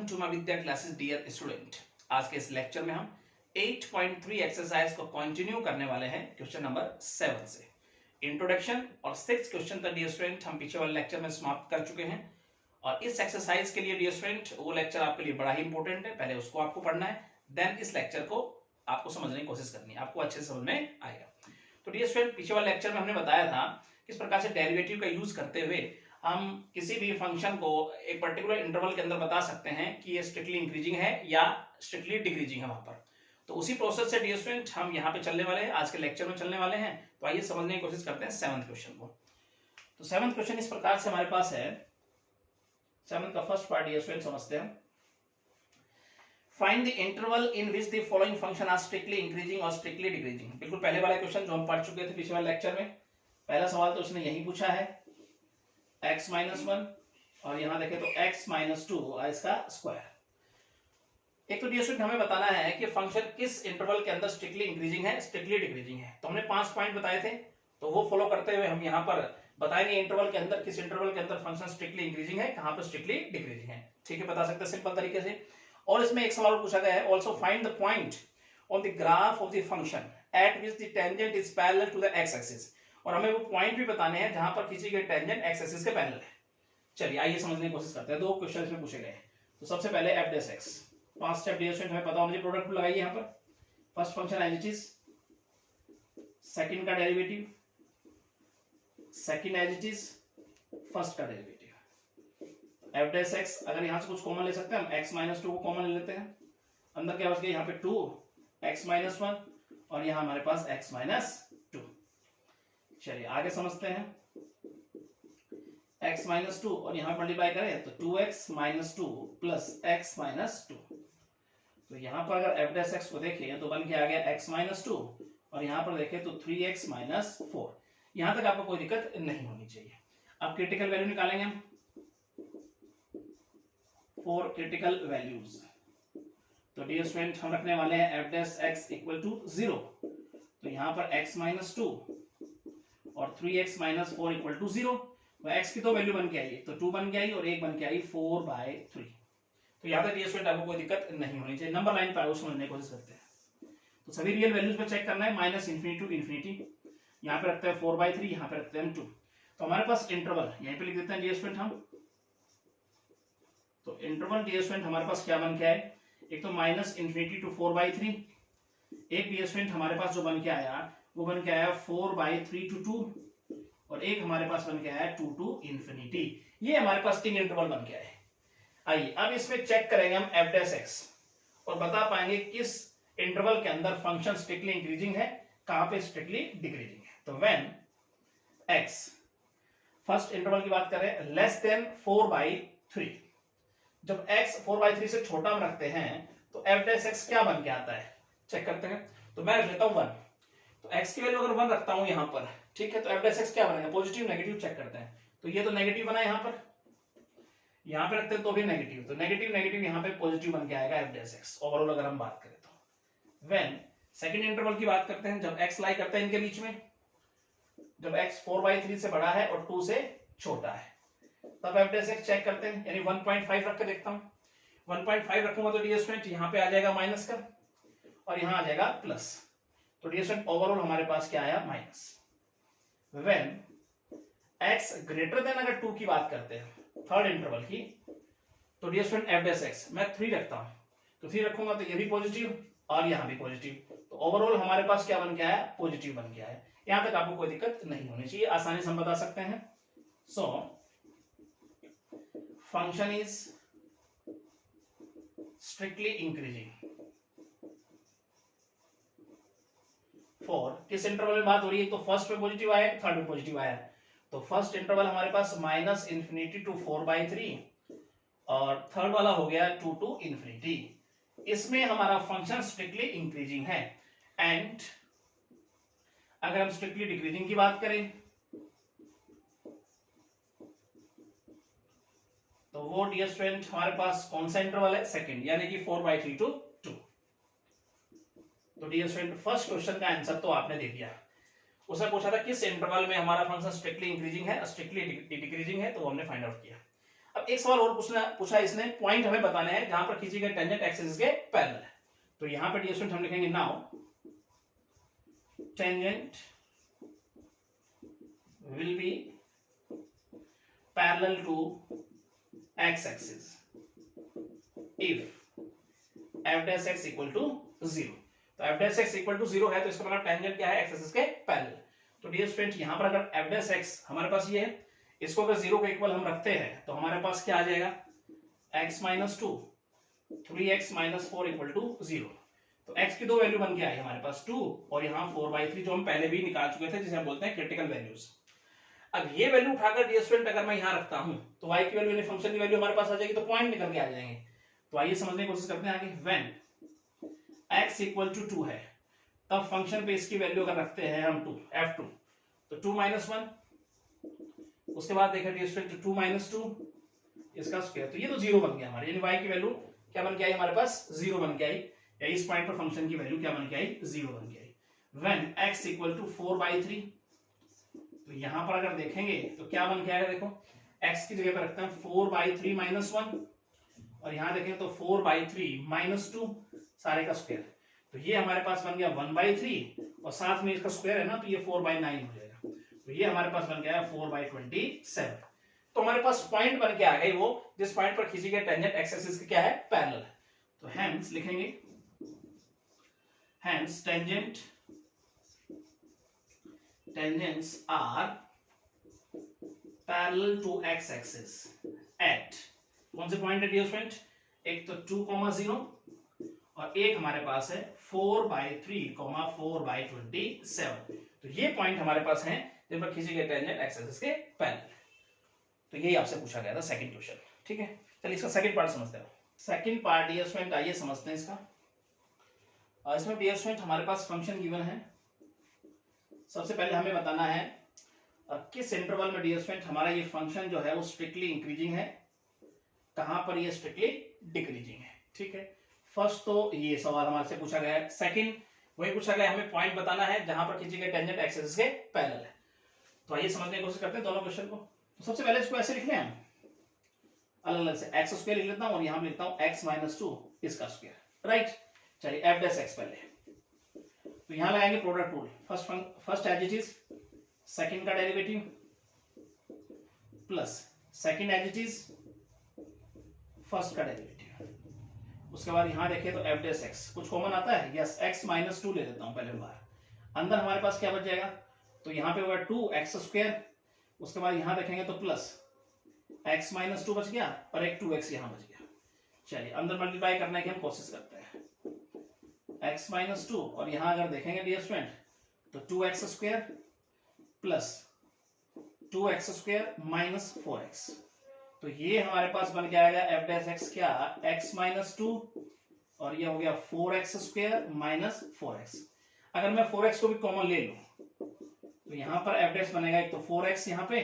To my Vidya classes dear student. आज के इस लेक्चर में हम 8.3 एक्सरसाइज को कंटिन्यू करने वाले हैं क्वेश्चन नंबर 7 से। इंट्रोडक्शन और 6 क्वेश्चन तक डियर स्टूडेंट हम पीछे वाले लेक्चर में समाप्त कर चुके हैं और इस एक्सरसाइज के लिए डियर स्टूडेंट वो लेक्चर आपके लिए बड़ा ही इंपॉर्टेंट है। पहले उसको आपको पढ़ना है, देन इस लेक्चर को आपको समझने की कोशिश करनी है, आपको अच्छे से समझ में आएगा। तो डियर स्टूडेंट, पीछे वाले लेक्चर में हमने बताया था किस प्रकार से डेरिवेटिव का यूज करते हुए हम किसी भी फंक्शन को एक पर्टिकुलर इंटरवल के अंदर बता सकते हैं कि ये स्ट्रिक्टली इंक्रीजिंग है या स्ट्रिक्टली डिक्रीजिंग है वहां पर। तो उसी प्रोसेस से डियर स्टूडेंट हम यहाँ पे चलने वाले हैं, आज के लेक्चर में चलने वाले हैं। तो आइए समझने की कोशिश करते हैं 7th क्वेश्चन को। तो 7th क्वेश्चन इस प्रकार से हमारे पास है। 7th का फर्स्ट पार्ट डियर स्टूडेंट समझते हैं। Find the interval in which the following function are strictly increasing और स्ट्रिक्टली डिक्रीजिंग। बिल्कुल पहले वाला क्वेश्चन जो हम पढ़ चुके थे पिछले वाले लेक्चर में, पहला सवाल तो उसने यही पूछा है x माइनस 1 और यहां देखें तो x माइनस 2 और इसका स्क्वायर। एक तो डियर स्टूडेंट हमें बताना है कि फंक्शन किस इंटरवल के अंदर स्ट्रिक्टली इंक्रीजिंग है, स्ट्रिक्टली डिक्रीजिंग है। तो हमने 5 पॉइंट बताए थे, तो वो फॉलो करते हुए हम यहाँ पर बताएंगे इंटरवल के अंदर किस इंटरवल के अंदर फंक्शन स्ट्रिक्टली इंक्रीजिंग है, कहां पर स्ट्रिक्टली डिक्रीजिंग है। ठीक है, बता सकते हैं सिंपल तरीके से। और इसमें एक सवाल पूछा गया है, also find the point on the graph of the function at which the tangent is parallel to the x axis. और हमें वो पॉइंट भी बताने हैं जहां पर किसी के टेंजेंट एक्स एक्सिस के पैरेलल है। चलिए आइए समझने की कोशिश करते हैं। 2 क्वेश्चन इसमें पूछे गए हैं। तो सबसे पहले f dash x, 5 step dear student हमें पता होना चाहिए। प्रोडक्ट लगाइए यहाँ पर। First function as it is, second का derivative, second as it is, first का डेरिवेटिव। एफ डैश एक्स अगर यहाँ से कुछ कॉमन ले सकते हैं हम, एक्स माइनस 2 को कॉमन ले लेते हैं। अंदर क्या बच गया यहाँ पे 2 एक्स माइनस 1 और यहाँ हमारे पास एक्स माइनस 2। चलिए आगे समझते हैं। x माइनस 2 और यहाँ मल्टीप्लाई करें तो 2x minus 2 plus x minus 2। तो यहाँ पर अगर f डैश x को देखें तो बन के आ गया x माइनस 2 और यहाँ पर देखें तो 3x माइनस 4। यहाँ तक आपको कोई दिक्कत नहीं होनी चाहिए। अब क्रिटिकल वैल्यू निकालेंगे हम, 4 क्रिटिकल वैल्यूज। तो डियर स्टूडेंट हम रखने वाले हैं f dash x equal to 0। तो यहाँ पर x माइनस 2 और 3x माइनस 4 इक्वल टू 0। तो x की 2 वैल्यू बन के आई, तो 2 बन के आई और 1 बन के आई 4/3। तो यहाँ तक ये स्टूडेंट आपको कोई दिक्कत नहीं होनी चाहिए। नंबर लाइन पर समझने की कोशिश करते हैं। तो सभी रियल वैल्यूज पे चेक करना है, माइनस इंफिनिटी टू इंफिनिटी। यहाँ पे रखते हैं 4/3, यहाँ पे रखते हैं 2। तो हमारे पास इंटरवल यहीं पे लिख देते हैं डियर स्टूडेंट हम। तो इंटरवल डियर स्टूडेंट हमारे पास क्या बन के आए, एक तो माइनस इंफिनिटी टू 4/3, एक डियर स्टूडेंट हमारे पास जो बन के आया वो बन के आया 4/3 टू 2 और एक हमारे पास बन के आया 2 टू इंफिनिटी। ये हमारे पास 3 इंटरवल बन के आए। आइए अब इसमें चेक करेंगे हम एफ डैश एक्स और बता पाएंगे किस इंटरवल के अंदर फंक्शन स्ट्रिक्टली इंक्रीजिंग है, कहां पे स्ट्रिक्टली डिक्रीजिंग है। तो व्हेन एक्स, फर्स्ट इंटरवल की बात करें, लेस देन 4/3, जब x 4/3 से छोटा हम रखते हैं तो एफ डैश एक्स क्या बन के आता है, चेक करते हैं। तो मैं रख लेता हूं 1। तो x की वैल्यू अगर 1 रखता हूं यहां पर, ठीक है, तो एफ डैश एक्स क्या बनेगा, पॉजिटिव नेगेटिव चेक करते हैं। तो ये तो नेगेटिव बना यहां पर, यहां पे रखते हैं तो भी नेगेटिव, तो नेगेटिव नेगेटिव यहां पे पॉजिटिव बन के आएगा एफ डैश एक्स ओवरऑल अगर हम बात करें तो। व्हेन सेकंड इंटरवल की बात करते हैं, जब x लाई करते हैं इनके बीच में, जब x 4/3 से बड़ा है और 2 से छोटा है, तब एफ डैश एक्स चेक करते हैं। यानी 1.5 रख के देखता हूं। 1.5 रखूंगा तो डियर स्टूडेंट यहां पे आ जाएगा माइनस का और यहां आ जाएगा प्लस। तो डियर स्टूडेंट ओवरऑल हमारे पास क्या आया, minus. When x greater then अगर 2 की बात करते हैं थर्ड इंटरवल की, तो dear student f dash x मैं 3 रखता हूं। तो 3 रखूंगा तो ये भी पॉजिटिव और यहां भी पॉजिटिव। तो ओवरऑल हमारे पास क्या बन के आया, पॉजिटिव बन के आया। यहां तक आपको कोई दिक्कत नहीं होनी चाहिए, आसानी से हम बता सकते हैं। सो function is strictly increasing for, किस इंटरवल में बात हो रही है, तो फर्स्ट में पॉजिटिव आया, थर्ड में पॉजिटिव आया। तो फर्स्ट इंटरवल हमारे पास माइनस इंफिनिटी टू 4/3 और थर्ड वाला हो गया 2 टू इंफिनिटी। इसमें हमारा फंक्शन स्ट्रिक्टली इंक्रीजिंग है। एंड अगर हम स्ट्रिक्टली डिक्रीजिंग की बात करें तो वो डियर स्टूडेंट हमारे पास कौन सा इंटरवल है, सेकंड, यानी कि 4/3 टू 2। तो डियर स्टूडेंट फर्स्ट क्वेश्चन का आंसर तो आपने दे दिया। उसने पूछा था किस इंटरवल में हमारा फंक्शन स्ट्रिक्टली इंक्रीजिंग है, स्ट्रिक्टली डिक्रीजिंग है, तो हमने फाइंड आउट किया। अब एक सवाल और पूछा इसने, पॉइंट हमें बताना है जहां पर खींची गई टेंजेंट एक्स एक्सिस के पैरेलल है। तो यहां पर डियर स्टूडेंट हम लिखेंगे now tangent will be parallel to x axis if f dash x equal to 0। तो f dash x equal to 0 है तो इसका मतलब टेंजेंट क्या है, एक्स एक्सिस के पैरेलल। तो डियर स्टूडेंट यहां पर अगर एफ डैश एक्स हमारे पास ये है, इसको अगर 0 के इक्वल हम रखते हैं तो हमारे पास क्या आ जाएगा, x minus 2 3x minus 4 equal to 0। तो x की दो वैल्यू बन के आई हमारे पास 2 और यहाँ 4/3 जो हम पहले भी निकाल चुके थे, जिसे हम बोलते हैं क्रिटिकल वैल्यूज। अब ये वैल्यू उठाकर डियर स्टूडेंट अगर मैं यहाँ रखता हूँ तो y की वैल्यू यानी फंक्शन की वैल्यू हमारे पास आ जाएगी, तो पॉइंट निकल के आ जाएंगे। तो आइए समझने की कोशिश करते हैं आगे। व्हेन x इक्वल टू 2 है तब फंक्शन पे इसकी वैल्यू अगर रखते हैं हम 2 f2 तो 2 माइनस 1, उसके बाद देखा डियर स्टूडेंट 2 माइनस 2 इसका स्क्वायर, तो ये तो 0 बन गया हमारे, यानी y की वैल्यू क्या बन के आई हमारे पास, 0 बन के आई, या इस पॉइंट पर फंक्शन की वैल्यू क्या बन के आई, 0 बन के आई। व्हेन x इक्वल टू 4/3 तो यहां पर अगर देखेंगे तो क्या बन के आएगा, देखो x की जगह पर रखते हैं 4/3 माइनस 1 और यहां देखें तो 4/3 माइनस 2 सारे का स्क्वायर, तो ये हमारे पास बन गया 1/3 और साथ में इसका स्क्वायर है ना तो ये 4/9 हो जाएगा, तो ये हमारे पास बन गया 4/27। तो हमारे पास पॉइंट बन के आ गई वो जिस पॉइंट पर खींची गई टेंजेंट एक्स एक्सिस की क्या है, पैरेलल। तो हेंस लिखेंगे, hence tangents are parallel to x axis at कौन से पॉइंट है डियर स्टूडेंट, एक तो 2,0 और एक हमारे पास है 4/3, 4/27। तो ये पॉइंट हमारे पास हैं जिन पर खींची गई टेंजेंट एक्स एक्सिस के पैरेलल। तो यही आपसे पूछा गया था सेकंड क्वेश्चन, ठीक है। चलिए इसका सेकंड पार्ट समझते हैं। सेकंड पार्ट डियर स्टूडेंट आइए समझते हैं इसका। इसमें डियर स्टूडेंट हमारे पास फंक्शन गिवन है। सबसे पहले हमें बताना है किस इंटरवल में डियर स्टूडेंट हमारा ये फंक्शन जो है वो स्ट्रिक्टली इंक्रीजिंग है, कहां पर ये स्ट्रिक्टली डिक्रीजिंग है, ठीक है। फर्स्ट तो ये सवाल हमारे से पूछा गया है। सेकंड वही पूछा गया, हमें पॉइंट बताना है जहां पर खींची गई टेंजेंट एक्स एक्सिस के पैरेलल है। तो आइए समझने की कोशिश करते हैं दोनों क्वेश्चन को। तो सबसे पहले इसको ऐसे लिख लें हम अलग अलग से, एक्स स्क्वायर लिख लेता हूं और यहां लिखता हूं x माइनस 2 इसका स्क्वायर, राइट। चलिए एफ डैश एक्स पहले, तो यहां लगाएंगे product rule, first as it is second का derivative plus second as it is first का डेरिवेटिव। उसके बाद यहां देखें तो एफ डैश एक्स कुछ कॉमन आता है, यस x माइनस 2 ले लेता हूं पहले बार। अंदर हमारे पास क्या बच जाएगा, तो यहां पे होगा 2x स्क्वायर, उसके बाद यहां देखेंगे तो प्लस x माइनस 2 बच गया और एक 2x यहां बच गया। चलिए अंदर मल्टीप्लाई करने की हम कोशिश करते हैं, x माइनस 2 और यहां अगर देखेंगे डियर स्टूडेंट तो 2x square plus 2x square minus 4x, तो ये हमारे पास बन के आएगा एफ डैश एक्स क्या, x माइनस 2 और ये हो गया 4x स्क्वायर माइनस 4x। अगर मैं 4x को भी कॉमन ले लूं तो यहां पर एफ डैश बनेगा एक तो 4x यहां पे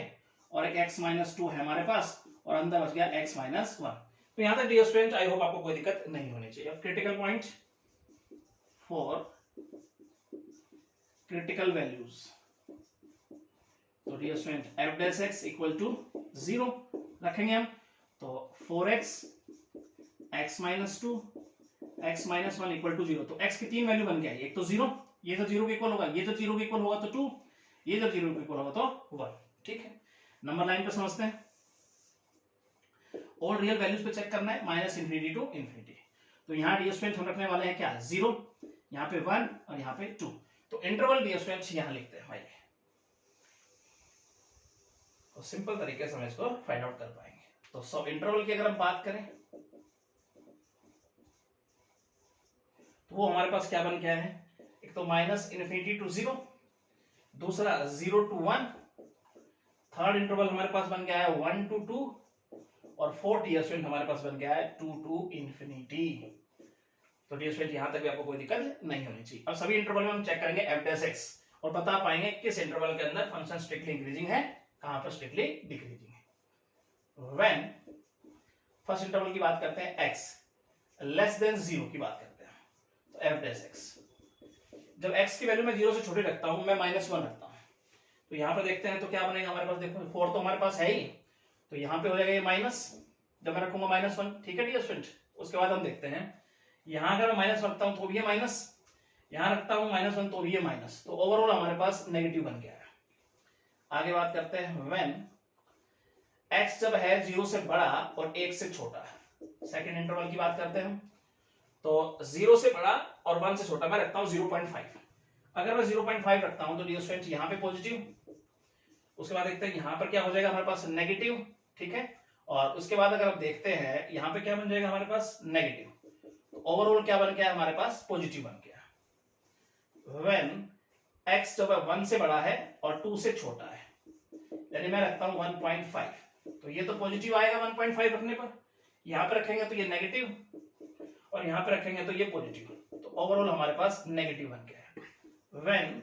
और एक x माइनस 2 है हमारे पास और अंदर बच गया x माइनस 1। तो यहां तक डियर स्टूडेंट आई होप आपको कोई दिक्कत नहीं होनी चाहिए। अब critical point for critical values, तो dear student f dash x equal to 0 रखेंगे हम, तो 4x x माइनस 2 x माइनस 1 इक्वल टू 0। तो x की तीन वैल्यू बन गया, एक तो 0, ये जब 0 के इक्वल होगा, ये जब 0 के इक्वल होगा तो 2, ये जब 0 के इक्वल होगा तो 1, ठीक है। नंबर लाइन पे समझते हैं, और रियल वैल्यूज पे चेक करना है माइनस इंफिनिटी टू इंफिनिटी। तो यहाँ डियर स्टूडेंट हम रखने वाले हैं क्या, 0, यहाँ पे 1 और यहाँ पे 2। तो इंटरवल डियर स्टूडेंट यहाँ लिखते हैं भाई, तो सिंपल तरीके से हम इसको फाइंड आउट कर पाएंगे। तो सब इंटरवल की अगर हम बात करें तो वो हमारे पास क्या बन गया है, एक तो माइनस इंफिनिटी टू 0, दूसरा 0 to 1, थर्ड इंटरवल हमारे पास बन गया है 1 to 2 और फोर्थ डियर स्टूडेंट हमारे पास बन गया है 2 to इंफिनिटी। तो डियर स्टूडेंट यहां तक भी आपको कोई दिक्कत नहीं होनी चाहिए। अब सभी इंटरवल में हम चेक करेंगे एफ डैश एक्स और बता पाएंगे किस इंटरवल के अंदर फंक्शन स्ट्रिक्टली इंक्रीजिंग है, कहां पर स्ट्रिक्टली डिक्रीजिंग है। व्हेन फर्स्ट इंटरवल की बात करते हैं x लेस देन 0 की बात करते हैं, तो एफ डैश एक्स, जब x की वैल्यू मैं 0 से छोटी रखता हूं, मैं -1 रखता हूं, तो यहां पर देखते हैं तो क्या बनेगा हमारे पास, देखो 4 तो हमारे पास है ही, तो यहां पे हो जाएगा ये माइनस, जब मैं रखूंगा -1, ठीक है डियर स्टूडेंट। उसके बाद हम देखते हैं यहां अगर मैं माइनस रखता हूं तो भी है माइनस, यहां रखता हूं -1 तो भी है माइनस, तो ओवरऑल हमारे पास नेगेटिव बन गया है। आगे बात करते हैं व्हेन x जब है 0 से बड़ा और 1 से छोटा, सेकंड इंटरवल की बात करते हैं हम। तो 0 से बड़ा और 1 से छोटा मैं रखता हूं 0.5। अगर मैं 0.5 रखता हूं तो डियर स्टूडेंट यहां पे पॉजिटिव, उसके बाद देखते हैं यहां पर क्या हो जाएगा हमारे पास नेगेटिव, ठीक है। और उसके बाद अगर आप देखते हैं यहां पे क्या बन जाएगा हमारे पास नेगेटिव, तो ओवरऑल क्या बन गया हमारे पास पॉजिटिव बन गया। व्हेन x जब 1 से बड़ा है और 2 से छोटा है, यानी मैं रखता हूं 1.5, तो ये तो पॉजिटिव आएगा 1.5 रखने पर, यहां पे रखेंगे तो ये नेगेटिव और यहां पे रखेंगे तो ये पॉजिटिव, तो ओवरऑल हमारे पास नेगेटिव बन गया है। व्हेन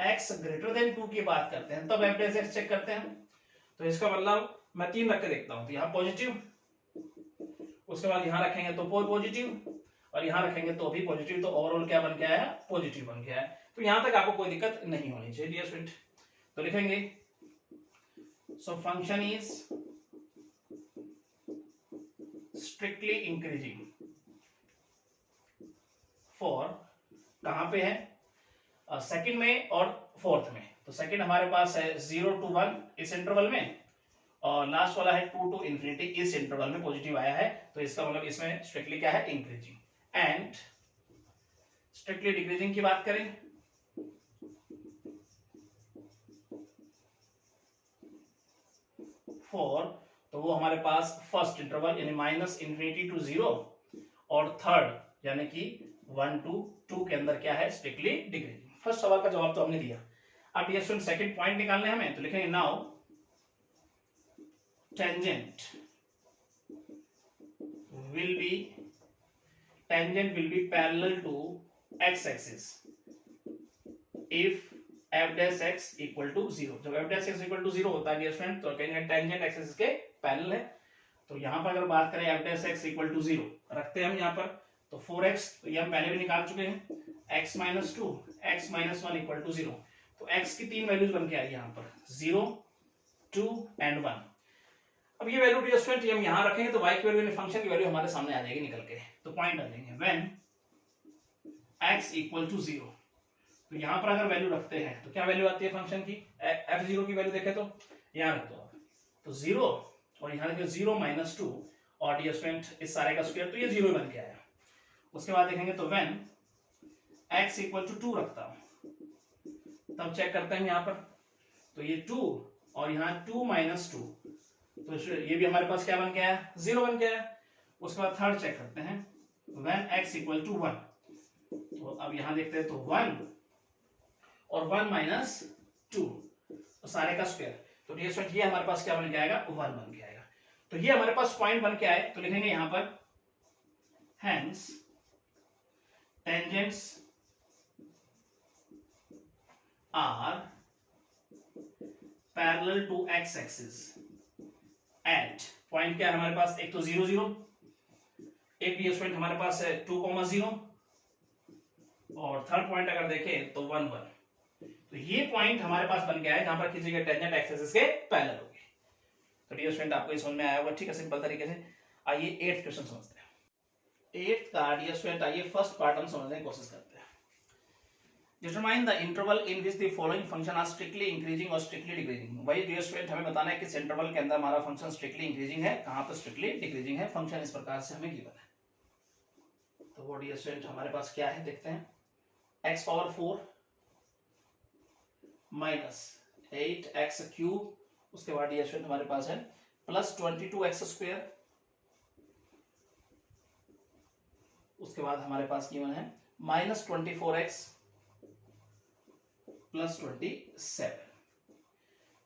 x ग्रेटर देन 2 की बात करते हैं तब f x चेक करते हैं, तो इसका मतलब मैं 3 रख के देखता हूं तो यहां पॉजिटिव, उसके बाद यहां रखेंगे तो पॉजिटिव और यहां रखेंगे तो भी पॉजिटिव, तो ओवरऑल क्या बन गया है पॉजिटिव बन गया है। तो यहां तक आपको कोई दिक्कत नहीं होनी चाहिए डियर स्टूडेंट। तो लिखेंगे so function is strictly increasing for, कहां पे है सेकंड में और फोर्थ में। तो सेकंड हमारे पास है 0 to 1 इस इंटरवल में, और लास्ट वाला है 2 to इंफिनिटी इस इंटरवल में पॉजिटिव आया है, तो इसका मतलब इसमें स्ट्रिक्टली क्या है इंक्रीजिंग। एंड स्ट्रिक्टली डिक्रीजिंग की बात करें फॉर, तो वो हमारे पास फर्स्ट इंटरवल यानी -∞ to 0 और थर्ड यानी कि 1 to 2 के अंदर क्या है स्ट्रिक्टली डिक्रीजिंग। फर्स्ट सवाल का जवाब तो हमने दिया। अब ये स्टूडेंट सेकंड पॉइंट निकालने हमें, तो लिखेंगे now tangent will be parallel to x-axis if f dash x equal to 0। जब f dash x equal to 0 होता है डियर स्टूडेंट तो कहेंगे tangent x-axis के पैरेलल है। तो यहां पर अगर बात करें f dash x equal to 0 रखते हैं हम यहां पर, तो 4x तो ये हम पहले भी निकाल चुके हैं, x minus 2 x minus 1 equal to 0। तो x की 3 वैल्यूज बन के आई यहां पर 0 2 एंड 1। अब ये वैल्यू डियर स्टूडेंट हम यहां रखेंगे तो y की वैल्यू यानी फंक्शन की वैल्यू हमारे सामने आ जाएगी निकल के, तो पॉइंट आ जाएंगे व्हेन x इक्वल टू 0। तो यहां पर अगर वैल्यू रखते हैं तो क्या वैल्यू आती है फंक्शन की, f0 की वैल्यू देखें तो यहां रख दो आप, तो 0 और यहां देखिए 0 - 2 और डियर स्टूडेंट इस सारे का स्क्वायर, तो ये 0 बन के आया। उसके बाद देखेंगे तो व्हेन x इक्वल टू 2 रखता हूं तब चेक करते हैं यहां पर, तो ये 2 और यहां 2 - 2, तो ये भी हमारे पास क्या बन गया है 0 बन गया है। उसके बाद थर्ड चेक करते हैं व्हेन x इक्वल टू 1, तो अब यहां देखते हैं तो 1 और 1 - 2 तो सारे का स्क्वायर, तो डियर स्टूडेंट ये हमारे पास क्या बन जाएगा 1 बन के आएगा। तो ये हमारे पास पॉइंट बन के आए, तो लिखेंगे यहां पर hence tangents are parallel to x-axis at point क्या है हमारे पास, एक तो 0 0, एक भी स्टूडेंट हमारे पास है 2, 0 और थर्ड पॉइंट अगर देखें तो 1 1। तो ये पॉइंट हमारे पास बन गया है जहां पर किसी के टेंजेंट एक्सिस के पैरेलल होगी। तो डियर स्टूडेंट आपको ये समझ में आया होगा, ठीक है सिंपल तरीके से। आइए 8th क्वेश्चन समझते हैं। 8th का डियर स्टूडेंट आइए फर्स्ट पार्ट हम समझने की कोशिश करते हैं। Determine the interval in which the following function are strictly increasing और स्ट्रिक्टली डिक्रीजिंग। वही डियर स्टूडेंट हमें बताना है कि इंटरवल के अंदर हमारा फंक्शन स्ट्रिक्टली इंक्रीजिंग है, कहां पर स्ट्रिक्टली डिक्रीजिंग है। फंक्शन इस प्रकार से हमें गिवन है, तो वो डियर स्टूडेंट हमारे पास क्या है देखते हैं, x पावर 4 माइनस 8x³ उसके बाद डियर स्टूडेंट हमारे पास है प्लस 22x स्क्वायर, उसके बाद हमारे पास गिवन है माइनस 24x प्लस 27।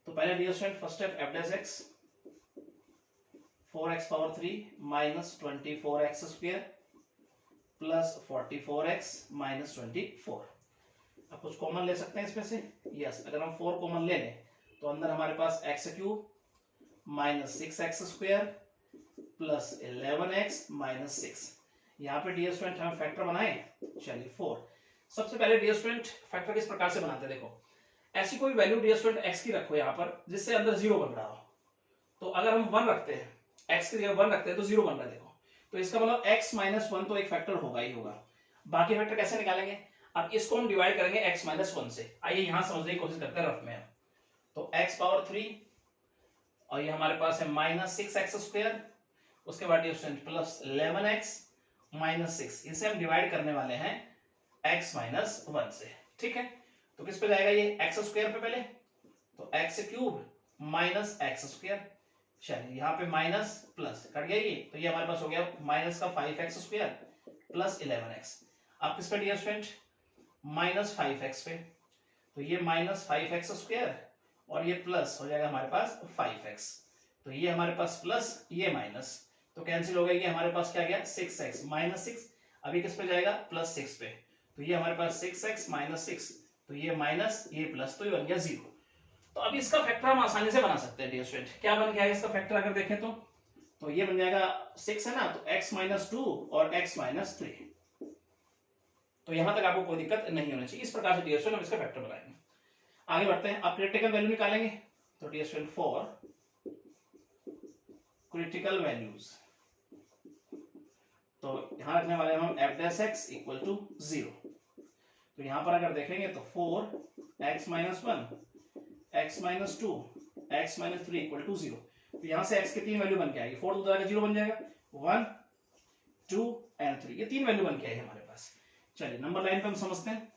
तो पहले dear student first step f dash x 4x power 3 minus 24x square plus 44x minus 24। अब कुछ कॉमन ले सकते हैं इसमें से, यस अगर हम 4 कॉमन ले लें तो अंदर हमारे पास x³ minus 6x square plus 11x minus 6। यहाँ पे डियर स्टूडेंट हम फैक्टर बनाए, चलिए 4। सबसे पहले डियर स्टूडेंट फैक्टर किस प्रकार से बनाते हैं, देखो ऐसी कोई वैल्यू डियर स्टूडेंट x की रखो यहाँ पर जिससे अंदर 0 बन रहा हो। तो अगर हम 1 रखते हैं x की जगह 1 रखते हैं तो 0 बन रहा है देखो, तो इसका मतलब x माइनस 1 तो एक फैक्टर होगा ही होगा। बाकी फैक्टर कैसे निकालेंगे, अब इसको हम डिवाइड करेंगे x माइनस 1 से। आइए यहां समझने की कोशिश करते हैं रफ में। तो x पावर 3 और ये हमारे पास है माइनस 6x स्क्वायर, उसके बाद ये प्लस 11x माइनस 6, इसे हम डिवाइड करने वाले हैं x माइनस 1 से। ठीक है, तो किस पे जाएगा ये x स्क्वायर पे पहले, तो x cube minus x square, चलिए यहाँ पे माइनस प्लस कट गया ये, तो ये हमारे पास हो गया माइनस का 5x स्क्वायर प्लस 11x। आप किस पे डियर स्टूडेंट, माइनस 5x पे, तो ये माइनस 5x स्क्वायर और ये प्लस हो जाएगा हमारे पास 5x, तो ये हमारे पास प्लस ये माइनस, तो कैंसिल हो गया, ये हमारे पास क्या गया 6x माइनस 6, अभी किस पे जाएगा प्लस 6 पे, तो ये हमारे पास 6x माइनस 6, तो ये माइनस ये प्लस, तो ये बन गया 0। तो अब इसका फैक्टर हम आसानी से बना सकते हैं डियर स्टूडेंट। क्या बन गया इसका फैक्टर अगर देखें तो ये बन जाएगा 6 है ना, तो x माइनस 2 और x माइनस 3, तो यहां तक आपको कोई दिक्कत नहीं होनी चाहिए। इस प्रकार से डियर स्टूडेंट हम इसका फैक्टर बनाएंगे। आगे बढ़ते हैं, आप क्रिटिकल वैल्यू निकालेंगे, तो dear student for critical values, तो यहां रखने वाले हम f dash x equal to 0, तो यहां पर अगर देखेंगे तो 4x minus 1 x minus 2 x minus 3 equal to 0, तो यहां से x की तीन वैल्यू बन के आएगी, 4 दूसरा 0 बन जाएगा, 1 2 एंड 3, ये तीन वैल्यू बन के आई हमारे पास। चलिए नंबर लाइन पे हम समझते हैं,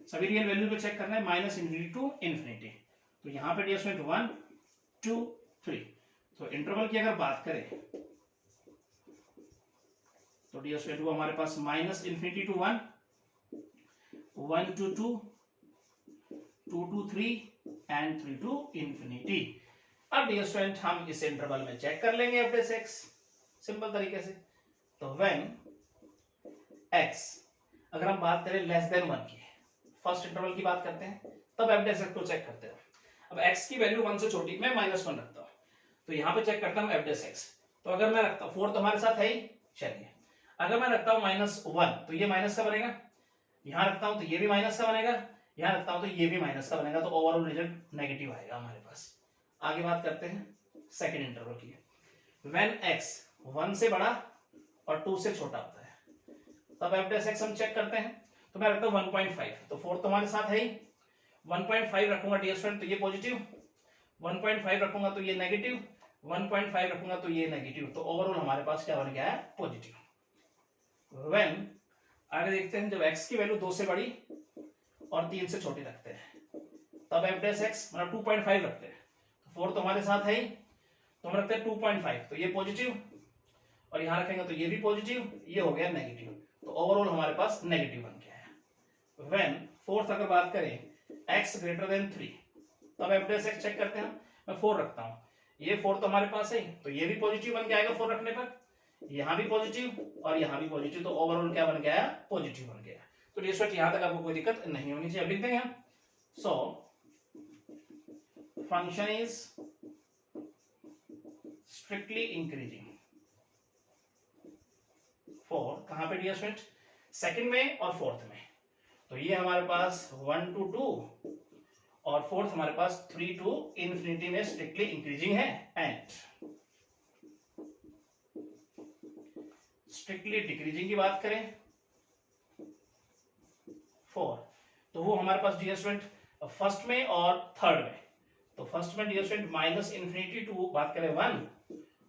सभी रियल वैल्यू पे चेक करना है माइनस इन्फिनिटी टू इन्फिनिटी, तो यहां पे डियर स्टूडेंट 1 2 3, तो इंटरवल की अगर बात करें तो डियर स्टूडेंट वो हमारे पास minus infinity to 1 1 to 2 2 to 3 and 3 to infinity. अब डियर स्टूडेंट हम इस इंटरवल में चेक कर लेंगे f डैश x सिंपल तरीके से, तो व्हेन x अगर हम बात करें लेस देन 1 की, फर्स्ट इंटरवल की बात करते हैं, तब f डैश x को चेक करते हैं। अब x की वैल्यू 1 से छोटी, मैं माइनस 1 रखता हूं, तो यहां पे चेक करता हूं f डैश x, तो अगर मैं रखता हूं 4 तो हमारे साथ है ही, चलिए अगर मैं रखता हूं माइनस 1 तो ये माइनस का बनेगा, यहां रखता हूं तो ये भी माइनस का बनेगा, यहां रखता हूं तो ये भी माइनस का बनेगा, तो ओवरऑल रिजल्ट नेगेटिव आएगा हमारे पास। आगे बात करते हैं सेकंड इंटरवल की, व्हेन x 1 से बड़ा और 2 से छोटा होता है, तब f डैश x हम चेक करते हैं, तो मैं रखता हूं 1.5, तो 4 तो हमारे साथ है ही, 1.5 रखूंगा डियर स्टूडेंट तो ये पॉजिटिव, 1.5 रखूंगा तो ये नेगेटिव, 1.5 रखूंगा तो ये नेगेटिव, तो ओवरऑल हमारे पास क्या बन गया है पॉजिटिव। व्हेन आगे देखते हैं जब x की वैल्यू 2 से बड़ी और 3 से छोटी रखते हैं, तब f डैश x मतलब 2.5 रखते हैं, तो 4 तो हमारे साथ है ही, तो हम रखते हैं 2.5, तो ये पॉजिटिव और यहां रखेंगे तो ये भी पॉजिटिव, ये हो गया नेगेटिव, तो ओवरऑल हमारे पास नेगेटिव बन गया है। व्हेन फोर्थ अगर बात करें x ग्रेटर देन 3, तब f डैश x चेक करते हैं, मैं 4 रखता हूं, ये 4 तो हमारे पास है, तो ये भी पॉजिटिव बन के आएगा 4 रखने पर, यहां भी पॉजिटिव और यहां भी पॉजिटिव, तो ओवरऑल क्या बन गया पॉजिटिव बन गया। तो डियर स्टूडेंट यहां तक आपको कोई दिक्कत नहीं होनी चाहिए। अब लिखते हैं हम, सो function is strictly increasing for, कहां पे डियर स्टूडेंट सेकंड में और फोर्थ में, तो ये हमारे पास 1 टू 2 और फोर्थ हमारे पास 3 टू इन्फिनिटी में स्ट्रिक्टली इंक्रीजिंग है, एंड स्ट्रिक्टली डिक्रीजिंग की बात करें 4, तो वो हमारे पास डियर स्टूडेंट फर्स्ट में और थर्ड में, तो फर्स्ट में dear student minus infinity to बात करें 1,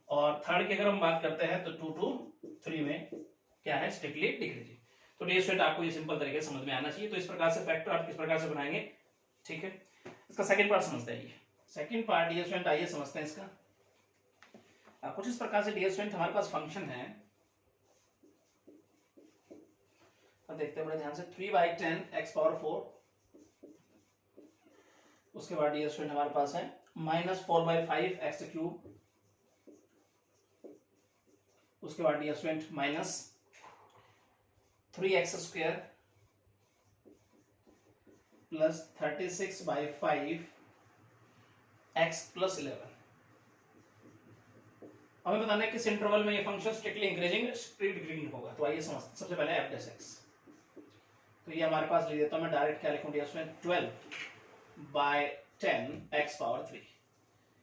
और थर्ड की अगर हम बात करते हैं तो 2 टू 3 में क्या है स्ट्रिक्टली डिक्रीजिंग। तो डियर स्टूडेंट आपको ये सिंपल तरीके से समझ में आना चाहिए। तो इस प्रकार से फैक्टर आप किस प्रकार से बनाएंगे, ठीक है। इसका सेकंड पार्ट समझते हैं। सेकंड पार्ट डियर स्टूडेंट आइए समझते हैं इसका। कुछ इस प्रकार से डियर स्टूडेंट हमारे पास फंक्शन है, देखते हैं बड़े ध्यान से, 3/10 x पावर 4, उसके बाद डियर स्टूडेंट हमारे पास है -4/5 x क्यूब, उसके बाद dear student -3x square plus 36/5 x plus 11। हमें बताना है किस इंटरवल में ये function strictly increasing strictly decreasing होगा। तो आइए समझते हैं। सबसे पहले f डैश x, तो ये हमारे पास लिख देता हूं मैं डायरेक्ट, क्या लिखूं डियर स्टूडेंट 12/10 x पावर 3,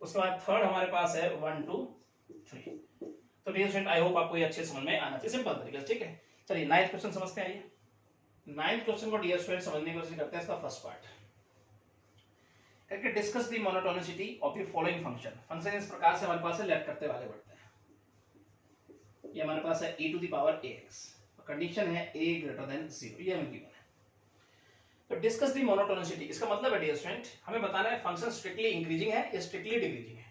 उसके बाद थर्ड हमारे पास है 1 2 3। तो डियर स्टूडेंट आई होप आपको ये अच्छे समझ में आना चाहिए सिंपल तरीके से, ठीक है। चलिए नाइन्थ क्वेश्चन समझते हैं। आइए नाइन्थ क्वेश्चन को डियर स्टूडेंट समझने की कोशिश करते हैं। इसका फर्स्ट पार्ट करके discuss the monotonicity of the following function. Function इस प्रकार से हमारे पास है, लेट करते आगे बढ़ते हैं। ये हमारे पास है e to the power ax, condition है a ग्रेटर देन 0, ये हमें गिवन है। तो डिस्कस दी मोनोटोनिसिटी, इसका मतलब है डियर स्टूडेंट हमें बताना है फंक्शन स्ट्रिक्टली इंक्रीजिंग है या स्ट्रिक्टली डिक्रीजिंग है।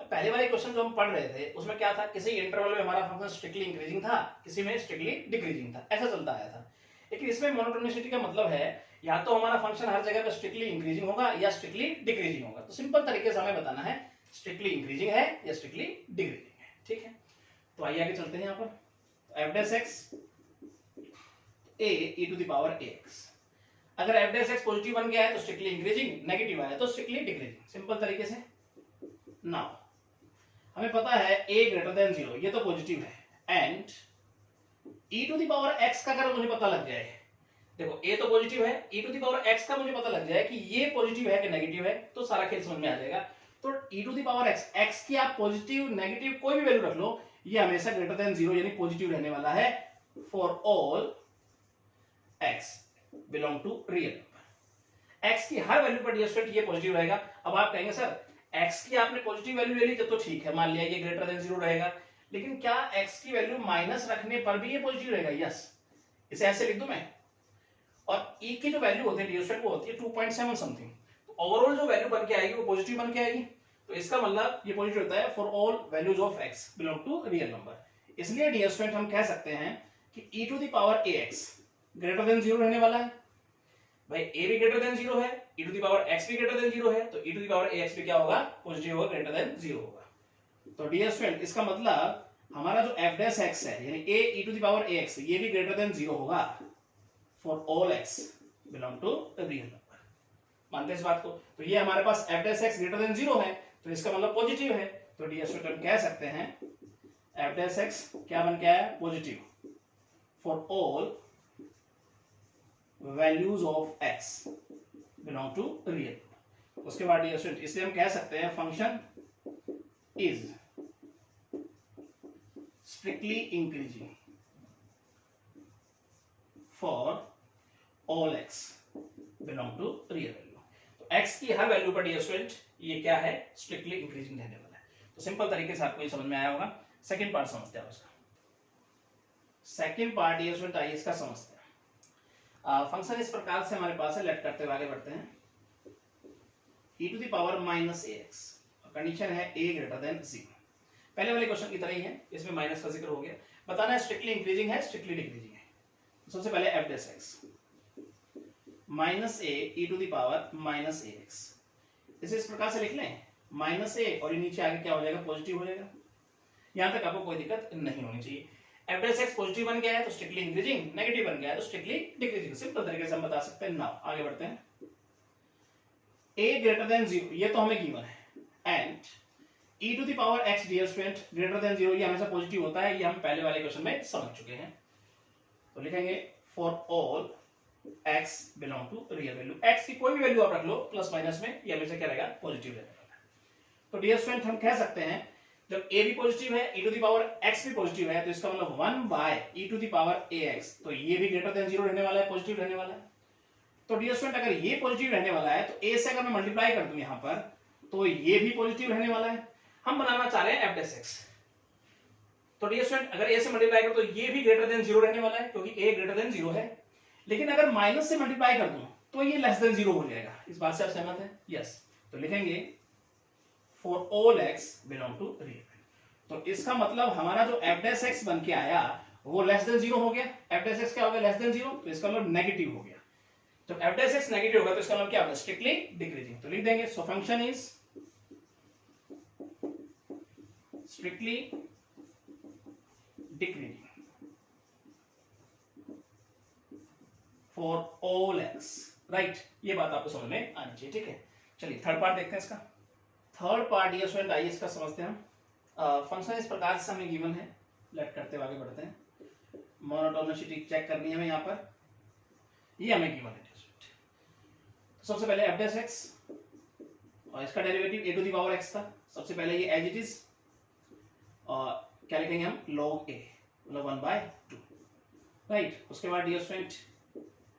अब पहले वाले क्वेश्चन जो हम पढ़ रहे थे उसमें क्या था, किसी इंटरवल में हमारा फंक्शन स्ट्रिक्टली इंक्रीजिंग था, किसी में स्ट्रिक्टली डिक्रीजिंग था, ऐसा चलता आया था। लेकिन इसमें मोनोटोनिसिटी का मतलब है या तो हमारा फंक्शन हर जगह पे स्ट्रिक्टली इंक्रीजिंग होगा या स्ट्रिक्टली डिक्रीजिंग होगा। तो सिंपल तरीके से हमें बताना है स्ट्रिक्टली इंक्रीजिंग है या स्ट्रिक्टली डिक्रीजिंग है, ठीक है। तो आइए आगे चलते हैं। यहाँ पर f dash x a e to the power ax, अगर एफ डैश एक्स पॉजिटिव बन गया है तो स्ट्रिक्टली इंक्रीजिंग, नेगेटिव आया तो स्ट्रिक्टली डिक्रीजिंग, सिंपल तरीके से। नाउ हमें पता है a ग्रेटर देन 0, ये तो पॉजिटिव है, and e to the power x का अगर मुझे पता लग जाए, देखो a तो पॉजिटिव है, e to the power x का मुझे पता लग जाए कि ये पॉजिटिव है कि नेगेटिव है, तो सारा खेल समझ में आ जाएगा। तो e to the power x, x की आप पॉजिटिव नेगेटिव कोई भी वैल्यू रख लो, ये हमेशा ग्रेटर देन 0 यानी पॉजिटिव रहने वाला है for all x belong to real number. x की हर वैल्यू पर डियर ये पॉजिटिव रहेगा। अब आप कहेंगे सर x की आपने पॉजिटिव वैल्यू ले ली तो ठीक है, मान लिया ये ग्रेटर देन 0 रहेगा, लेकिन क्या x की वैल्यू माइनस रखने पर भी ये पॉजिटिव रहेगा? यस, इसे ऐसे लिख दूं मैं, और e की जो वैल्यू होती है डियर वो होती है 2.7 समथिंग, तो ओवरऑल जो वैल्यू बन के आएगी वो पॉजिटिव बन के आएगी। तो इसका मतलब ये पॉजिटिव होता है for all values of x belong to real number. इसलिए डियर स्टूडेंट हम कह सकते हैं कि e to the power ax greater than 0 रहने वाला है। भाई a भी ग्रेटर देन 0 है, e to the power x भी ग्रेटर देन 0 है, तो e to the power ax भी क्या होगा? पॉजिटिव होगा, ग्रेटर देन 0 होगा। तो डियर स्टूडेंट इसका मतलब हमारा जो f डैश x है यानी a e to the power ax ये भी ग्रेटर देन 0 होगा for all x belong to real number. मानते हैं इस बात को? तो ये हमारे पास f dash x greater than 0 है, तो इसका मतलब पॉजिटिव है। तो डियर स्टूडेंट हम कह सकते हैं f डैश x क्या बन के आया? Positive for all values of x belong to real. उसके बाद डियर स्टूडेंट इसलिए हम कह सकते हैं function is strictly increasing for all x belong to real value. तो x की हर वैल्यू पर डियर स्टूडेंट ये क्या है? स्ट्रिक्टली इंक्रीजिंग रहने वाला है। तो सिंपल तरीके से आपको ये समझ में आया होगा। सेकंड पार्ट समझते हैं उसका। सेकंड पार्ट डियर स्टूडेंट आइए इसका समझते हैं। फंक्शन इस प्रकार से हमारे पास है, लेट करते हुए आगे बढ़ते हैं। e to the power minus ax, condition है a ग्रेटर देन 0। पहले वाले क्वेश्चन की तरह ही है, इसमें माइनस का जिक्र हो गया। बताना है स्ट्रिक्टली इंक्रीजिंग है स्ट्रिक्टली डिक्रीजिंग है। तो सबसे पहले f dash x minus a e to the power minus ax, इसे इस प्रकार से लिख लें माइनस a और ये नीचे आगे क्या हो जाएगा? पॉजिटिव हो जाएगा। यहां तक आपको कोई दिक्कत नहीं होनी चाहिए। f डैश x पॉजिटिव बन गया है तो स्ट्रिक्टली इंक्रीजिंग, नेगेटिव बन गया है तो स्ट्रिक्टली डिक्रीजिंग। सिंपल तरीके से हम बता सकते हैं। नाउ आगे बढ़ते हैं। a ग्रेटर देन 0 ये तो हमें गिवन है, and e to the power x dear student greater than 0 ये हमेशा पॉजिटिव होता है, ये हम पहले वाले क्वेश्चन में समझ चुके हैं। तो लिखेंगे for all x belong to real value. x की कोई भी वैल्यू आप रख लो प्लस माइनस में, ये हमेशा क्या रहेगा? पॉजिटिव रहेगा। तो डियर स्टूडेंट हम कह सकते हैं जब a भी पॉजिटिव है e to the power x भी पॉजिटिव है, तो इसका मतलब 1 by e to the power ax, तो ये भी ग्रेटर देन 0 रहने वाला है, पॉजिटिव रहने वाला है। तो डियर स्टूडेंट अगर ये पॉजिटिव रहने वाला है तो a से अगर मैं मल्टीप्लाई कर दूं यहां पर, तो ये भी पॉजिटिव रहने वाला है। हम बनाना चाह रहे हैं f डैश x। तो डियर स्टूडेंट अगर a से मल्टीप्लाई कर तो ये भी ग्रेटर देन 0 रहने वाला है क्योंकि a ग्रेटर देन 0 है। लेकिन अगर माइनस से मल्टीप्लाई कर दूं तो ये लेस देन 0 हो जाएगा। इस बात से आप सहमत हैं? यस। तो लिखेंगे for all x belong to real. तो इसका मतलब हमारा जो f डैश x बन के आया वो लेस देन 0 हो गया। f डैश x क्या हो गया? लेस देन 0, तो इसका मतलब नेगेटिव हो गया। जब f डैश x नेगेटिव होगा तो इसका मतलब क्या होगा? Strictly decreasing. तो लिख देंगे सो function is strictly decreasing for all x, right. ये बात आपको समझ में आनी चाहिए, ठीक है। चलिए थर्ड पार्ट देखते हैं इसका। थर्ड पार्ट ये स्टूडेंट आइए इसका समझते हैं। फंक्शन इस प्रकार से हमें गिवन है, लेट करते हुए आगे बढ़ते हैं। मोनोटोनिसिटी चेक करनी है हमें यहाँ पर, ये हमें गिवन है। तो सबसे पहले f डैश x और इसका derivative a to the power x था। सबसे पहले ये एज इट इज, और क्या लिखेंगे हम, log a मतलब 1/2, राइट। उसके बाद डियर स्टूडेंट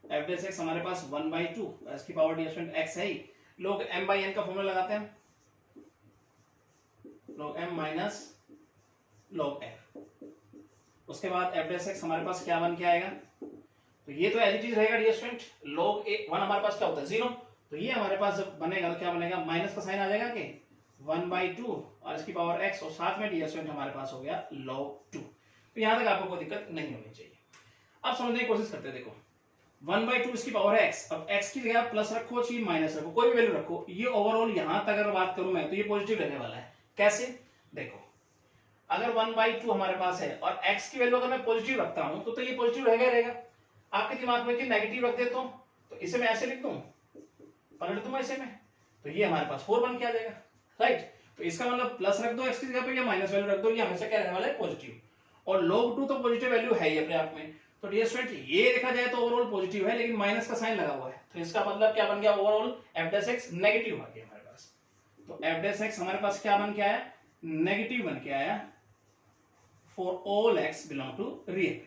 एफ डेस एक्स हमारे पास 1/2, इसकी पावर डियर स्टूडेंट एक्स है ही, log m/n का फॉर्मूला लगाते हैं, log m minus log n। उसके बाद एफ डेस एक्स हमारे पास क्या बन के आएगा, तो ये तो एज इट इज रहेगा डियर स्टूडेंट, log a 1 हमारे पास क्या होता है 0, तो ये हमारे पास जब बनेगा तो क्या बनेगा, माइनस का साइन आ जाएगा कि 1/2 और इसकी पावर x, और साथ में डियर स्टूडेंट हमारे पास हो गया log 2। तो यहां तक आपको कोई दिक्कत नहीं होनी चाहिए। अब समझने की कोशिश करते हैं, देखो 1/2 इसकी पावर है x, अब x की जगह प्लस रखो चाहे माइनस रखो, कोई भी वैल्यू रखो, ये ओवरऑल यहां तक अगर बात करूं मैं तो ये पॉजिटिव रहने वाला है। कैसे, देखो अगर 1/2 हमारे पास है और x की वैल्यू अगर मैं पॉजिटिव रखता हूं तो ये पॉजिटिव रहेगा ही रहेगा। आपके दिमाग में कि नेगेटिव रख देता हूं तो इसे मैं ऐसे लिख दूं, पलट दूंगा इसे मैं, तो ये हमारे पास 4 बन के आ जाएगा, राइट। तो इसका मतलब प्लस रख दो x की जगह पे या माइनस वैल्यू रख दो, ये हमेशा क्या रहने वाला है, पॉजिटिव। और log 2 तो पॉजिटिव वैल्यू है ही अपने आप में, तो डियर स्टूडेंट ये देखा जाए तो ओवरऑल पॉजिटिव है, लेकिन माइनस का साइन लगा हुआ है, तो इसका मतलब क्या बन गया, overall f dash x negative आ गया हमारे पास। तो f डेस x हमारे पास क्या बन के आया, नेगेटिव बन के आया for all x belong to real.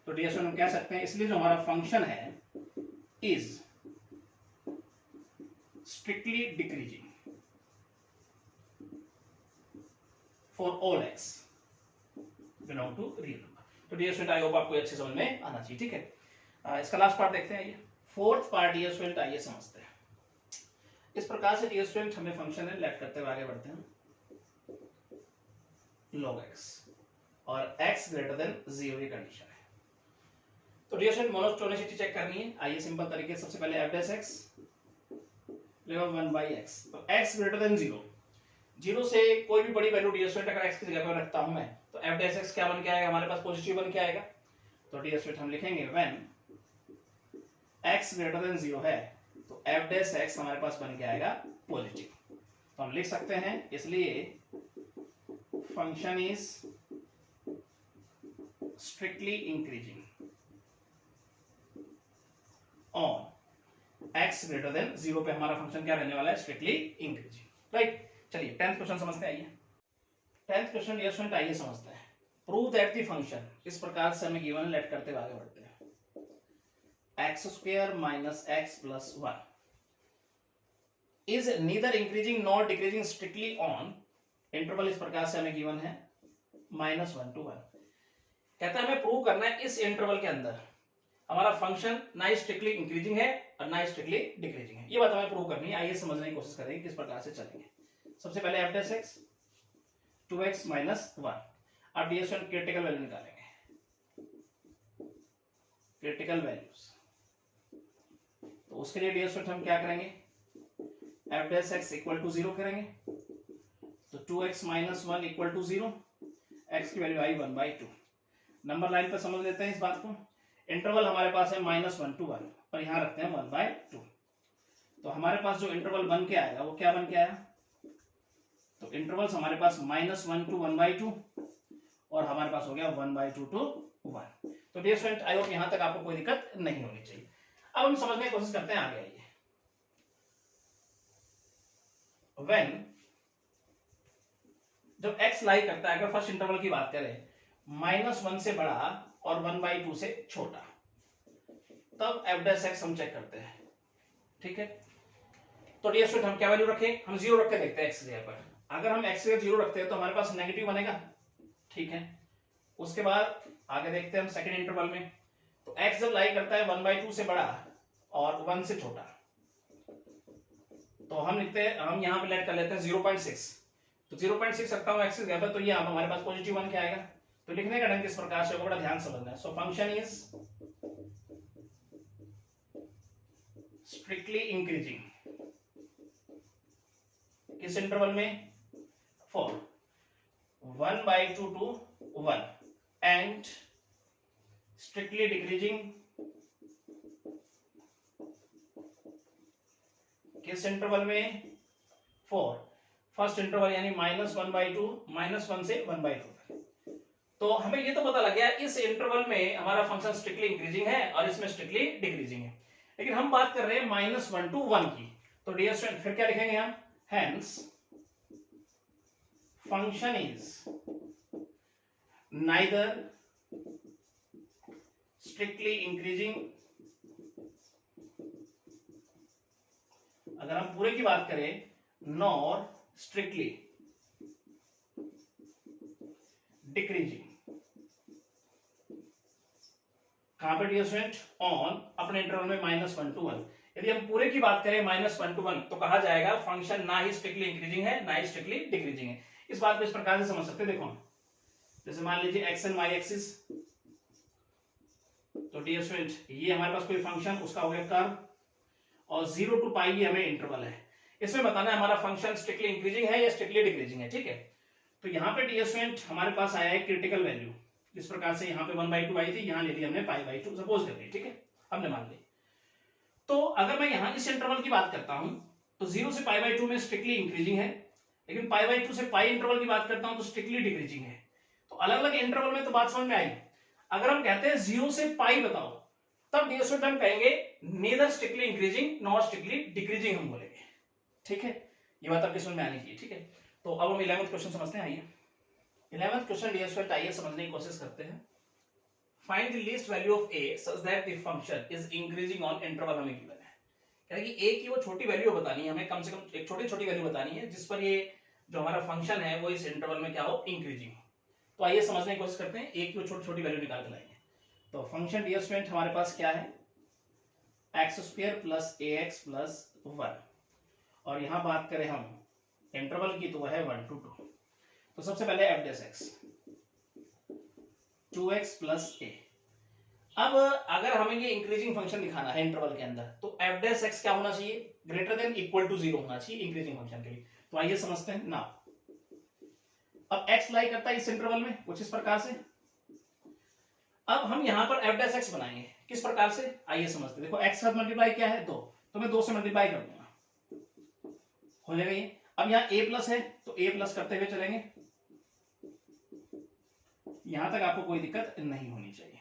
तो डियर स्टूडेंट हम कह सकते हैं इसलिए जो हमारा फंक्शन है is strictly decreasing for all x belong to real number. तो डियर स्टूडेंट आई होप आपको अच्छे समझ में आना चाहिए, ठीक है। इसका लास्ट पार्ट देखते हैं, आइए फोर्थ पार्ट डियर स्टूडेंट आइए समझते हैं। इस प्रकार से डियर स्टूडेंट हमें फंक्शन है लेट करते हुए आगे बढ़ते हैं, log x और x ग्रेटर देन 0 ये कंडीशन है। तो डियर स्टूडेंट मोनोटोनिसिटी चेक करनी है, आइए सिंपल तरीके से सबसे पहले f डेस x लेगा 1/x, तो x ग्रेटर देन 0, 0 से कोई भी बड़ी वैल्यू डियर स्टूडेंट अगर x की जगह पर रखता हूं मैं तो f डेस x क्या बन के आएगा, हमारे पास पॉजिटिव बन के आएगा। तो डियर स्टूडेंट हम लिखेंगे व्हेन x ग्रेटर देन 0 है तो f डेस x हमारे पास बन के आएगा पॉजिटिव। तो हम लिख सकते हैं इसलिए function is strictly increasing on x greater than 0 पे हमारा फंक्शन क्या रहने वाला है, स्ट्रिक्टली इंक्रीजिंग, राइट। चलिए 10th क्वेश्चन समझते हैं, आइए 10th क्वेश्चन डियर स्टूडेंट आइए समझते हैं। प्रूव दैट द फंक्शन, इस प्रकार से हमें गिवन लेट करते हुए आगे बढ़ते हैं, x square minus x plus 1 is neither increasing not decreasing strictly on interval, इस प्रकार से हमें गिवन है -1 to 1। कहता है हमें प्रूव करना है इस इंटरवल के अंदर हमारा फंक्शन ना स्ट्रिक्टली इंक्रीजिंग है और ना स्ट्रिक्टली डिक्रीजिंग है, ये बात हमें प्रूव करनी है। आइए समझने की कोशिश करेंगे किस प्रकार से चलेंगे। सबसे पहले f dash x 2x minus 1, अब डियर स्टूडेंट क्रिटिकल वैल्यू निकालेंगे, क्रिटिकल वैल्यूज। तो उसके लिए डियर स्टूडेंट हम क्या करेंगे, f dash x equal to 0 करेंगे, तो 2x minus 1 equal to 0, x की वैल्यू आई 1/2। नंबर लाइन पर समझ लेते हैं इस बात को। इंटरवल हमारे पास है -1 to 1 और यहां रखते हैं 1/2। तो हमारे पास जो इंटरवल बन के आएगा वो क्या बन के आया, तो इंटरवल्स हमारे पास -1 to 1/2 और हमारे पास हो गया 1/2 to 1। तो डियर स्टूडेंट आई होप यहां तक आपको कोई दिक्कत नहीं होनी चाहिए। अब हम समझने की कोशिश करते हैं आगे, आइए व्हेन जब x लाई करता है, अगर फर्स्ट इंटरवल की बात करें -1 से बड़ा और 1/2 से छोटा, तब f डेस x हम चेक करते हैं, ठीक है। तो डियर स्टूडेंट हम क्या वैल्यू रखें, हम 0 रख के देखते हैं x की जगह पर। अगर हम x की जगह 0 रखते हैं तो हमारे पास नेगेटिव बनेगा, ठीक है। उसके बाद आगे देखते हैं हम सेकंड इंटरवल में, तो x जब लाई करता है 1/2 से बड़ा और 1 से छोटा, तो हम लिखते हैं, हम यहां पे लेट कर लेते हैं 0.6, तो 0.6 रखता हूं x की जगह पर, तो ये हमारे पास पॉजिटिव बन के आएगा। तो लिखने का ढंग किस प्रकार से, बड़ा ध्यान समझना है। सो फंक्शन इज स्ट्रिक्टली इंक्रीजिंग, किस इंटरवल में, for 1/2 to 1 and strictly decreasing किस इंटरवल में, फॉर फर्स्ट इंटरवल यानी -1/2 -1 से 1/2। तो हमें ये तो पता लग गया इस इंटरवल में हमारा फंक्शन स्ट्रिक्टली इंक्रीजिंग है और इसमें स्ट्रिक्टली डिक्रीजिंग है, लेकिन हम बात कर रहे हैं -1 to 1 की। तो डियर स्टूडेंट फिर क्या लिखेंगे हम, hence function is neither strictly increasing, अगर हम पूरे की बात करें, nor strictly decreasing। कहां पर डियर स्टूडेंट? ऑन अपने इंटरवल में -1 to 1। यदि हम पूरे की बात करें -1 to 1 तो कहा जाएगा फंक्शन ना ही स्ट्रिक्टली इंक्रीजिंग है ना ही स्ट्रिक्टली डिक्रीजिंग है। इस बात को इस प्रकार से समझ सकते हैं, देखो जैसे मान लीजिए एक्स एंड वाई एक्सिस, तो डियर स्टूडेंट ये हमारे पास कोई फंक्शन, उसका हो गया कर्व, और 0 to पाई ये हमें इंटरवल है। इसमें बताना है हमारा फंक्शन स्ट्रिक्टली इंक्रीजिंग है या स्ट्रिक्टली डिक्रीजिंग है, ठीक है। तो यहाँ पे डियर स्टूडेंट हमारे पास आया है क्रिटिकल वैल्यू, इस प्रकार से यहाँ पे 1/2 आई थी, यहाँ ले ली हमने π/2 सपोज कर ली, ठीक है, हमने मान ली। तो अगर मैं यहाँ इस इंटरवल की बात करता हूं तो 0 से π/2 में स्ट्रिक्टली इंक्रीजिंग है, लेकिन π/2 से पाई इंटरवल की बात करता हूं तो स्ट्रिक्टली डिक्रीजिंग है। तो अलग अलग इंटरवल में तो बात समझ में आई। अगर हम कहते हैं 0 से पाई बताओ, तब डियर स्टूडेंट हम कहेंगे neither strictly increasing nor strictly decreasing हम बोलेंगे, ठीक है। ये बात आपके समझ में आनी चाहिए, ठीक है। तो अब हम 11th क्वेश्चन समझते हैं। आइए 11th क्वेश्चन डियर स्टूडेंट, आइए समझने की कोशिश करते हैं। Find the least value of a such that the function is increasing on interval हमें गिवन है। कह रहा है कि a की वो छोटी वैल्यू बतानी है हमें, कम से कम एक छोटी छोटी वैल्यू बतानी है जिस पर ये जो हमारा फंक्शन है वो इस इंटरवल में क्या हो, इंक्रीजिंग हो। तो आइए समझने की कोशिश करते हैं, a की वो छोटी छोटी वैल्यू निकाल के लाएंगे। तो फंक्शन डियर स्टूडेंट हमारे पास क्या है, x² + ax + 1, और यहां बात करें हम इंटरवल की तो वह है 1 to 2। तो सबसे पहले f' 2x + a। अब अगर हमें ये इंक्रीजिंग फंक्शन दिखाना है इंटरवल के अंदर तो f' क्या होना चाहिए, ग्रेटर देन इक्वल टू 0 होना चाहिए इंक्रीजिंग फंक्शन के लिए। तो आइए समझते हैं ना। अब x लाई करता है इस इंटरवल में कुछ इस प्रकार से। अब हम यहां पर f' बनाएंगे किस प्रकार से, आइए समझते हैं। देखो x का मल्टीप्लाई क्या है 2, तो मैं 2 से मल्टीप्लाई कर दूंगा, हो जाएगा ये। अब यहाँ a+ है तो a+ करते हुए चलेंगे, यहां तक आपको कोई दिक्कत नहीं होनी चाहिए।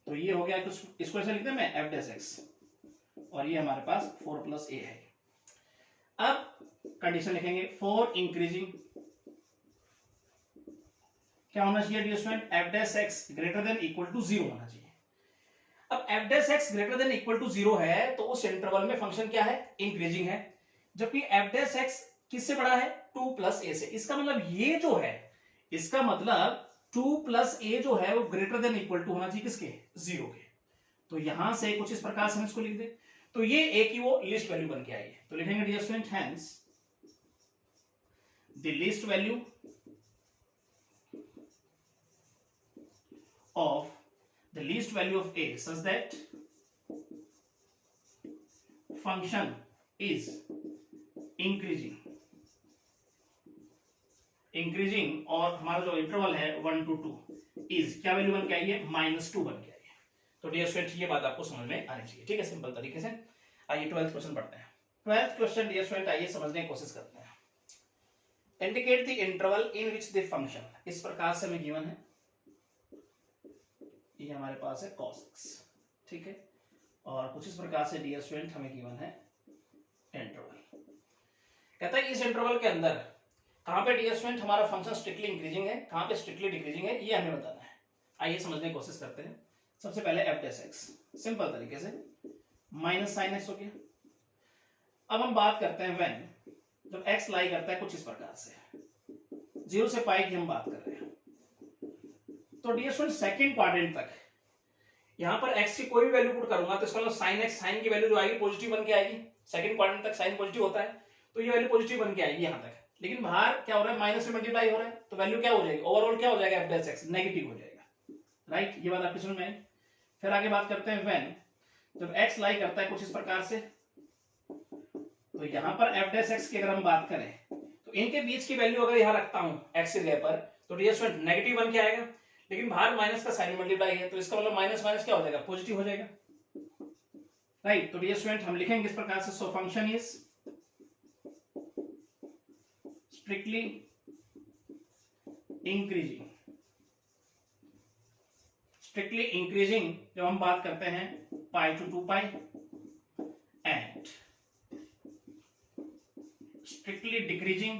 तो ये हो गया, इसको ऐसे लिखते हैं मैं f', और ये हमारे पास 4 + a है। अब कंडीशन लिखेंगे 4 इंक्रीजिंग क्या होना चाहिए dear student, f' greater than equal to 0 होना चाहिए। अब f' greater than equal to 0 है तो उस इंटरवल में फंक्शन क्या है, इंक्रीजिंग है, जबकि f' किससे बड़ा है, 2 + a से। इसका मतलब ये जो है, इसका मतलब 2 + a जो है वो ग्रेटर देन इक्वल टू होना चाहिए किसके, 0 के। तो यहां से कुछ इस प्रकार से हम इसको लिख दे, तो ये a की वो लिस्ट वैल्यू बन के आई है। तो लिखेंगे dear student hence the least value of the least value of a such that function is increasing और हमारा जो इंटरवल है 1 to 2 इज क्या वैल्यू बन के आई है, -2 बन के आई है। तो डियर स्टूडेंट ये बात आपको समझ में आनी चाहिए, ठीक है, सिंपल तरीके से। आइए 12th क्वेश्चन पढ़ते हैं। 12th क्वेश्चन डियर स्टूडेंट आइए समझने की कोशिश करते हैं। Indicate the interval in which the function, इस प्रकार से हमें गिवन है, ये हमारे पास है cos x, ठीक है, और कुछ इस प्रकार से डियर स्टूडेंट हमें गिवन है इंटरवल। कहता है इस इंटरवल के अंदर कहां पे डियर स्टूडेंट हमारा फंक्शन स्ट्रिक्टली इंक्रीजिंग है, कहां पे स्ट्रिक्टली डिक्रीजिंग है, ये हमें बताना है। आइए समझने की कोशिश करते हैं। सबसे पहले f' सिंपल तरीके से -sin x हो गया। अब हम बात करते हैं व्हेन, जब x लाई करता है कुछ इस प्रकार से, 0 से पाई की हम बात कर रहे हैं। तो डियर स्टूडेंट सेकंड क्वाड्रेंट तक यहां पर x की कोई भी वैल्यू पुट करूंगा तो इसका मतलब sin x, साइन की वैल्यू जो आएगी पॉजिटिव बन के आएगी। सेकंड क्वाड्रेंट तक साइन पॉजिटिव होता है तो ये वैल्यू पॉजिटिव बन के आएगी यहां तक। लेकिन बाहर क्या हो रहा है, माइनस से मल्टीप्लाई हो रहा है, तो वैल्यू क्या हो जाएगी, ओवरऑल क्या हो जाएगा, f' नेगेटिव हो जाएगा, राइट। ये बात आपकी समझ में आई। फिर आगे बात करते हैं व्हेन, जब x लाई करता है कुछ इस प्रकार से, तो यहां पर f' की अगर हम बात करें तो इनके बीच की वैल्यू अगर यहां रखता हूं x की जगह पर तो डियर स्टूडेंट नेगेटिव बन के आएगा। लेकिन बाहर माइनस का साइन मल्टीप्लाई है तो इसका मतलब माइनस माइनस क्या हो जाएगा, पॉजिटिव हो जाएगा, राइट। तो डियर स्टूडेंट हम लिखेंगे इस प्रकार से, सो function is strictly increasing. Strictly increasing जब हम बात करते हैं π to 2 pi and strictly decreasing,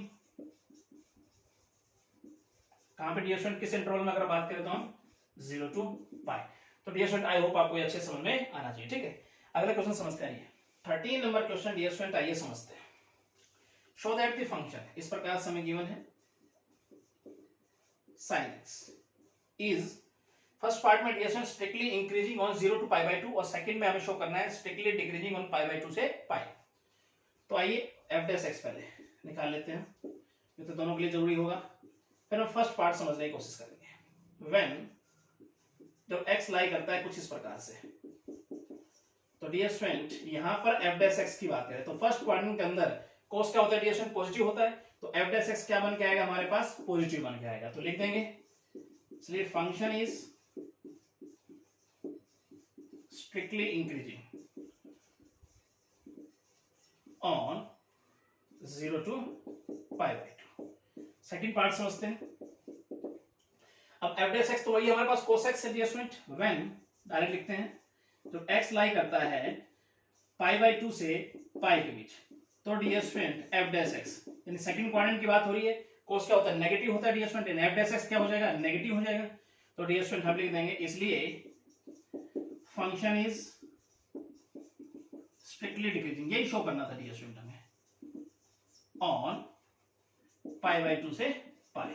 कहां पे डियर स्टूडेंट, किस इंटरवल में अगर बात करें तो हम 0 to पाई। तो डियर स्टूडेंट आई होप आपको ये अच्छे समझ में आना चाहिए, ठीक है। अगला क्वेश्चन समझते हैं, 13 नंबर क्वेश्चन डियर स्टूडेंट आइए समझते हैं। शो दैट द फंक्शन, इस प्रकार से हमें गिवन है sin x is, first part में dear student strictly increasing on 0 to pi by 2 और सेकंड में हमें शो करना है strictly decreasing on pi by 2 से पाई। तो आइए f डैश x पहले निकाल लेते हैं, ये तो दोनों के लिए जरूरी होगा। फिर हम फर्स्ट पार्ट समझने की कोशिश करेंगे। व्हेन, जब x लाई करता है कुछ इस प्रकार से, तो डियर स्टूडेंट यहां पर f डैश x की बात करें तो फर्स्ट क्वाड्रेंट के अंदर cos क्या होता है डियर स्टूडेंट, पॉजिटिव होता है, तो f डैश x क्या बन के आएगा हमारे पास, पॉजिटिव बन के आएगा। तो लिख देंगे, इसलिए function is strictly increasing on 0 to pi by 2। Second part समझते हैं। अब f डैश x तो वही हमारे पास cos x है डियर स्टूडेंट। व्हेन डायरेक्ट लिखते हैं, तो x लाई करता है पाई बाय 2 से पाई के बीच, तो dear student f dash x, यानी सेकंड क्वाड्रेंट की बात हो रही है, cos क्या होता है, नेगेटिव होता है डियर स्टूडेंट, यानी f डैश x क्या हो जाएगा, नेगेटिव हो जाएगा। तो डियर स्टूडेंट हम लिख देंगे, इसलिए फंक्शन इज स्ट्रिक्टली डिक्रीजिंग, यही शो करना था डियर स्टूडेंट हमें, ऑन पाई बाय 2 से पाई।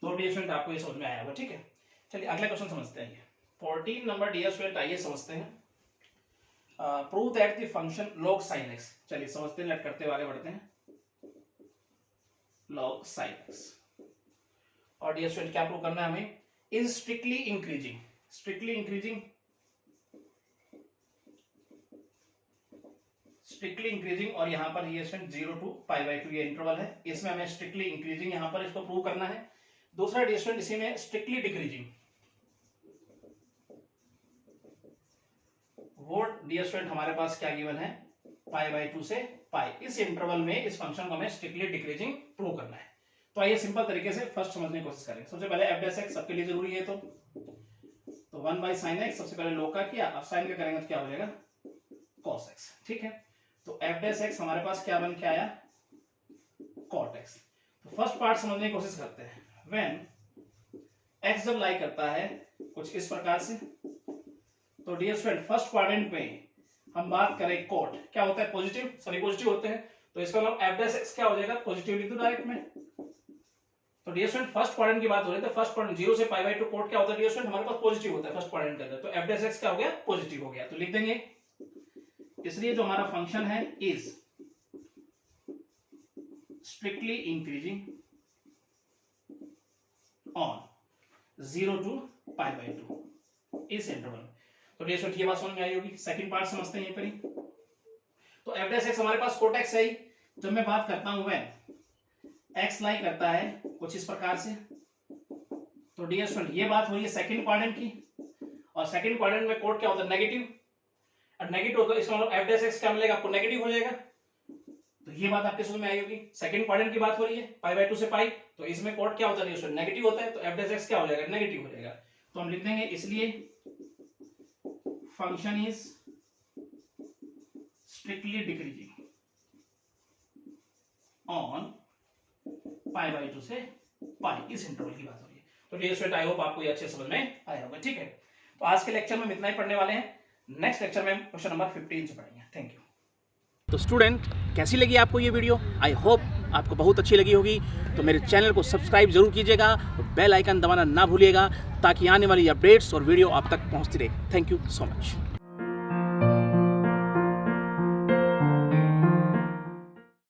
तो डियर स्टूडेंट आपको ये समझ में आया होगा, ठीक है। चलिए अगला क्वेश्चन समझते हैं। 14 नंबर डियर स्टूडेंट आइए समझते हैं। Prove that the function log sin x, चलिए समझते हैं, लेट करते हुए आगे बढ़ते हैं। log sin x, और डियर स्टूडेंट क्या प्रूव करना है हमें, is strictly increasing, strictly increasing, strictly increasing, और यहां पर ये 0 to पाई बाय 2 ये इंटरवल है, इसमें हमें स्ट्रिक्टली इंक्रीजिंग यहां पर इसको प्रूव करना है। दूसरा डियर स्टूडेंट इसी में स्ट्रिक्टली डिक्रीजिंग, वो डियर स्टूडेंट हमारे पास क्या गिवन है, पाई बाय 2 से पाई, इस इंटरवल में इस फंक्शन को हमें स्ट्रिक्टली डिक्रीजिंग प्रूव करना है। तो आइए सिंपल तरीके से फर्स्ट समझने की कोशिश करें। सबसे पहले f डैश x सबके लिए जरूरी है, तो 1 बाय sin x सबसे पहले log का किया, अब sin का करेंगे तो क्या हो जाएगा, cos x, ठीक है। तो f डैश x हमारे पास क्या बन के आया, cot x। तो फर्स्ट पार्ट समझने की कोशिश करते हैं। व्हेन x जब लाई करता है कुछ इस प्रकार से, तो डियर स्टूडेंट फर्स्ट क्वाड्रेंट में हम बात करें cot क्या होता है, पॉजिटिव, सभी पॉजिटिव होते हैं, तो इसका मतलब f डैश x क्या हो जाएगा, पॉजिटिव लिख दो डायरेक्ट में। तो डियर स्टूडेंट फर्स्ट क्वाड्रेंट की बात हो रही है, तो फर्स्ट क्वाड्रेंट 0 से पाई बाय 2 cot क्या होता है डियर स्टूडेंट, हमारे पास पॉजिटिव होता है फर्स्ट क्वाड्रेंट के अंदर, तो f डैश x क्या हो गया, पॉजिटिव हो गया। तो लिख देंगे, इसलिए जो हमारा फंक्शन है is strictly increasing on 0 to pi by 2 इस इंटरवल। तो डियर स्टूडेंट ये बात समझ में आई होगी। सेकंड पार्ट समझते हैं यहीं पर ही। तो f डैश x हमारे पास cot x है ही। जब मैं बात करता हूं व्हेन x लाई करता है कुछ इस प्रकार से, तो डियर स्टूडेंट ये बात हो रही है सेकंड क्वाड्रेंट की, और सेकंड क्वाड्रेंट में cot क्या होता है, नेगेटिव, और नेगेटिव होता है इसका मतलब f डैश x क्या मिलेगा आपको, नेगेटिव हो जाएगा। तो ये बात आपके समझ में आई होगी। सेकंड क्वाड्रेंट की बात हो रही है पाई बाय 2 से पाई, तो इसमें cot क्या होता है, नेगेटिव होता है, तो f डैश x क्या हो जाएगा, नेगेटिव हो जाएगा। तो हम लिख देंगे, इसलिए function is strictly decreasing on pi by 2 से पाई, इस इंटरवल की बात हो रही है। तो डियर स्टूडेंट आई होप आपको ये अच्छे समझ में आया होगा, ठीक है। तो आज के लेक्चर में हम इतना ही पढ़ने वाले हैं, नेक्स्ट लेक्चर में क्वेश्चन नंबर 15 से पढ़ेंगे। Thank you. तो स्टूडेंट कैसी लगी आपको ये वीडियो, आई होप आपको बहुत अच्छी लगी होगी। तो मेरे चैनल को सब्सक्राइब जरूर कीजिएगा और बेल आइकन दबाना ना भूलिएगा, ताकि आने वाली अपडेट्स और वीडियो आप तक पहुंचती रहे। Thank you so much.